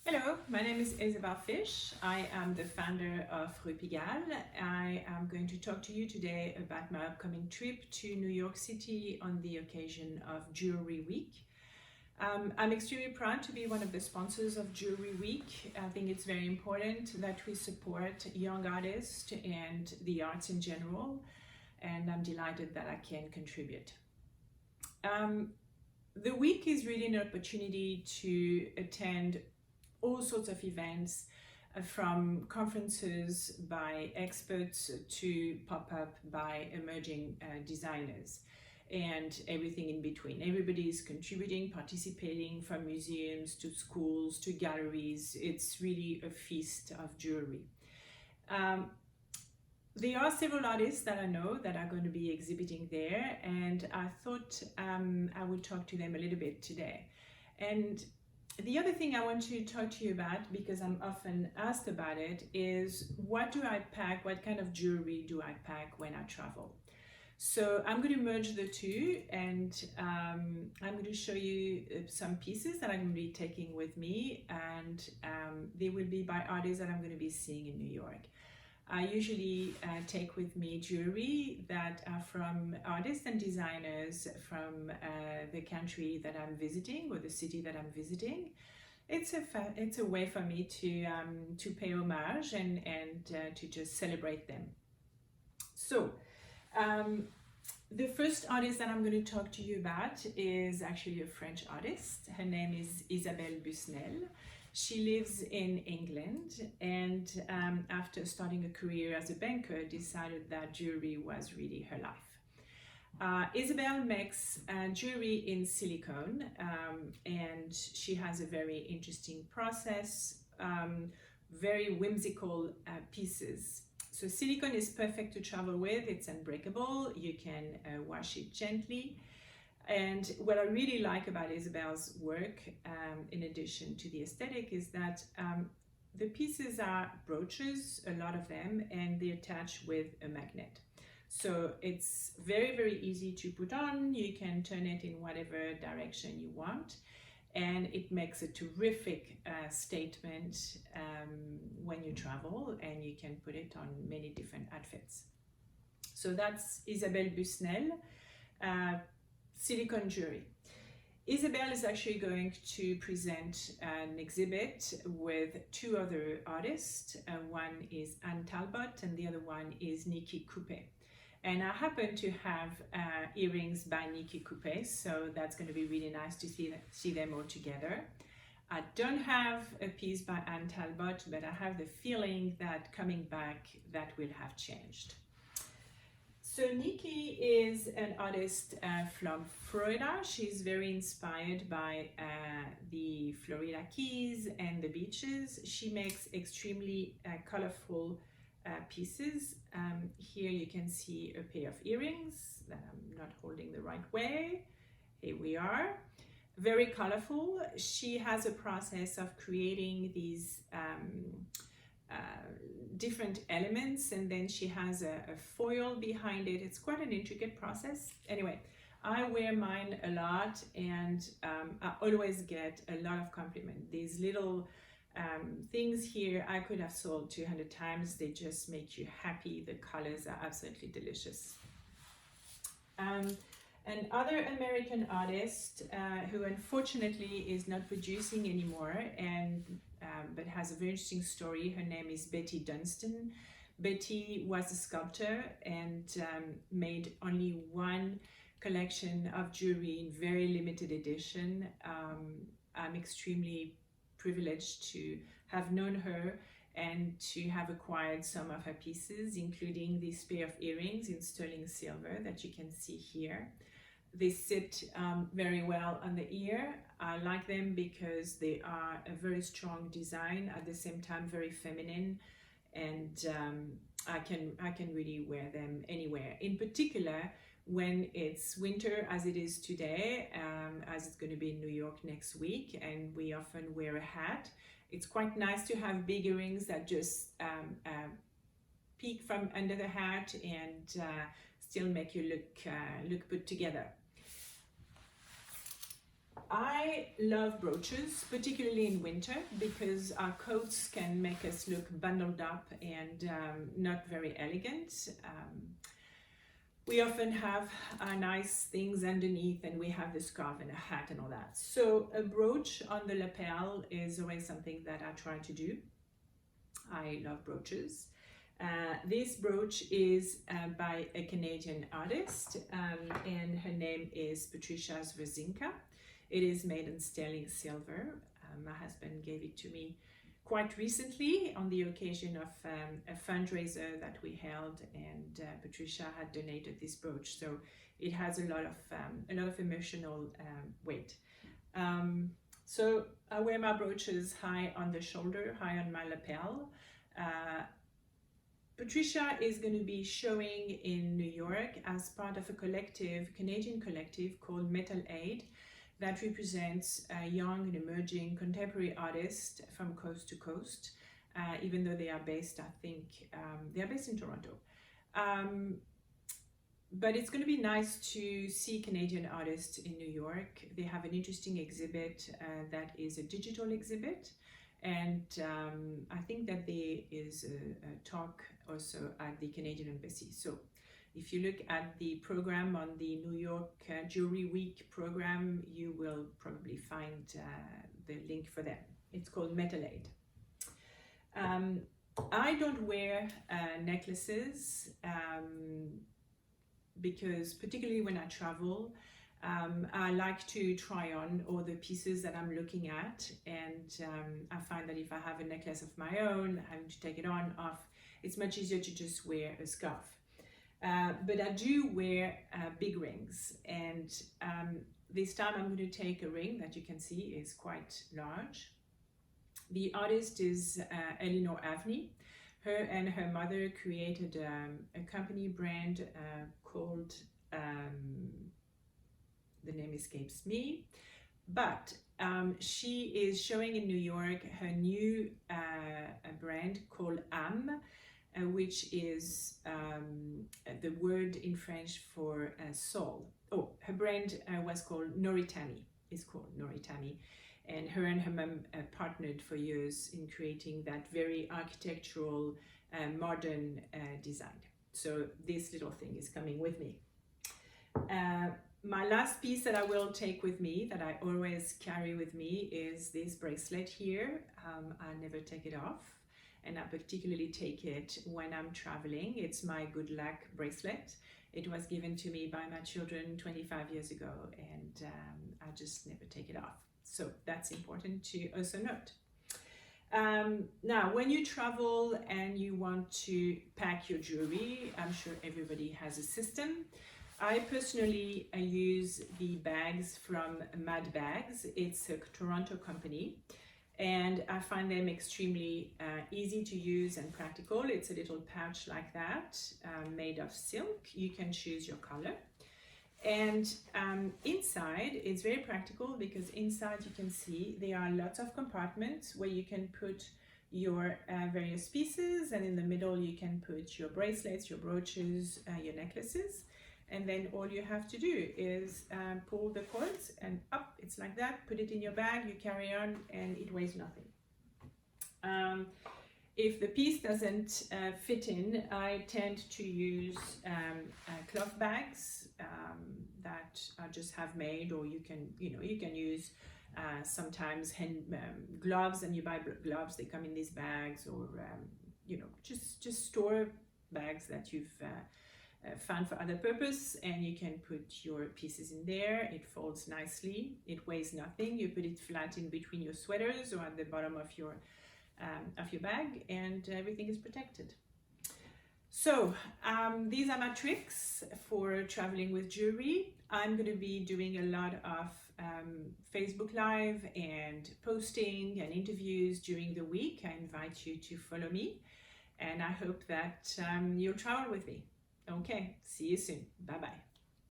Hello, my name is Isabelle Fish. I am the founder of Rue Pigalle. I am going to talk to you today about my upcoming trip to New York City on the occasion of Jewelry Week. I'm extremely proud to be one of the sponsors of Jewelry Week. I think it's very important that we support young artists and the arts in general, and I'm delighted that I can contribute. The week is really an opportunity to attend all sorts of events, from conferences by experts to pop-up by emerging designers and everything in between. Everybody is contributing, participating, from museums to schools to galleries. It's really a feast of jewelry. There are several artists that I know that are going to be exhibiting there, and I thought I would talk to them a little bit today. And the other thing I want to talk to you about, because I'm often asked about it, is what do I pack? What kind of jewelry do I pack when I travel? So I'm going to merge the two, and I'm going to show you some pieces that I'm going to be taking with me, and they will be by artists that I'm going to be seeing in New York. I usually take with me jewelry that are from artists and designers from the country that I'm visiting or the city that I'm visiting. It's a way for me to pay homage and to just celebrate them. So the first artist that I'm going to talk to you about is actually a French artist. Her name is Isabelle Busnel. She lives in England, and after starting a career as a banker, decided that jewelry was really her life. Isabelle makes jewelry in silicone, and she has a very interesting process, very whimsical pieces. So silicone is perfect to travel with. It's unbreakable. You can wash it gently. And what I really like about Isabelle's work, in addition to the aesthetic, is that the pieces are brooches, a lot of them, and they attach with a magnet. So it's very, very easy to put on. You can turn it in whatever direction you want, and it makes a terrific statement when you travel, and you can put it on many different outfits. So that's Isabelle Busnel. Silicone jewelry. Isabelle is actually going to present an exhibit with two other artists. One is Anne Talbot and the other one is Nikki Coupe. And I happen to have earrings by Nikki Coupe, so that's going to be really nice to see them all together. I don't have a piece by Anne Talbot, but I have the feeling that coming back that will have changed. So Nikki is an artist from Florida. She's very inspired by the Florida Keys and the beaches. She makes extremely colorful pieces. Here you can see a pair of earrings that I'm not holding the right way. Here we are. Very colorful. She has a process of creating these different elements, and then she has a foil behind it. It's quite an intricate process. Anyway, I wear mine a lot, and I always get a lot of compliment. These little things here I could have sold 200 times. They just make you happy. The colors are absolutely delicious. Another American artist who unfortunately is not producing anymore, and but has a very interesting story. Her name is Betty Dunstan. Betty was a sculptor and made only one collection of jewelry in very limited edition. I'm extremely privileged to have known her and to have acquired some of her pieces, including this pair of earrings in sterling silver that you can see here. They sit very well on the ear. I like them because they are a very strong design, at the same time very feminine, and I can really wear them anywhere. In particular, when it's winter, as it is today, as it's going to be in New York next week, and we often wear a hat. It's quite nice to have big earrings that just peek from under the hat and still make you look put together. I love brooches, particularly in winter, because our coats can make us look bundled up and not very elegant. We often have nice things underneath, and we have the scarf and a hat and all that. So a brooch on the lapel is always something that I try to do. I love brooches. This brooch is by a Canadian artist, and her name is Patricia Zwerzinka. It is made in sterling silver. My husband gave it to me quite recently on the occasion of a fundraiser that we held, and Patricia had donated this brooch, so it has a lot of emotional weight. So I wear my brooches high on the shoulder, high on my lapel. Patricia is going to be showing in New York as part of a collective, Canadian collective called Metal Aid, that represents young and emerging contemporary artists from coast to coast, even though they are based, I think, they are based in Toronto. But it's going to be nice to see Canadian artists in New York. They have an interesting exhibit that is a digital exhibit. And I think that there is a talk also at the Canadian Embassy. So if you look at the program on the New York Jewelry Week program, you will probably find the link for them. It's called Metal Aid. I don't wear necklaces because particularly when I travel, I like to try on all the pieces that I'm looking at, and I find that if I have a necklace of my own, having to take it on, off, it's much easier to just wear a scarf. But I do wear big rings, and this time I'm going to take a ring that you can see is quite large. The artist is Eleanor Avni. Her and her mother created a company brand called, the name escapes me, but she is showing in New York her new brand called Âme, which is the word in French for soul. Oh, her brand was called Noritami, is called Noritami. And her mum partnered for years in creating that very architectural, modern design. So this little thing is coming with me. My last piece that I will take with me, that I always carry with me, is this bracelet here. I never take it off, and I particularly take it when I'm traveling. It's my good luck bracelet. It was given to me by my children 25 years ago, and I just never take it off. So that's important to also note. Now, when you travel and you want to pack your jewelry, I'm sure everybody has a system. I personally use the bags from Mad Bags. It's a Toronto company, and I find them extremely easy to use and practical. It's a little pouch like that, made of silk. You can choose your color. And inside, it's very practical because inside you can see there are lots of compartments where you can put your various pieces, and in the middle you can put your bracelets, your brooches, your necklaces. And then all you have to do is pull the cords and up, it's like that, put it in your bag, you carry on, and it weighs nothing. If the piece doesn't fit in, I tend to use cloth bags that are just have made, or you can use sometimes gloves, and you buy gloves, they come in these bags, or just store bags that you've found for other purpose, and you can put your pieces in there. It folds nicely, it weighs nothing. You put it flat in between your sweaters or at the bottom of your bag, and everything is protected. So these are my tricks for traveling with jewelry. I'm going to be doing a lot of Facebook Live and posting and interviews during the week. I invite you to follow me, and I hope that you'll travel with me. Okay, see you soon. Bye-bye.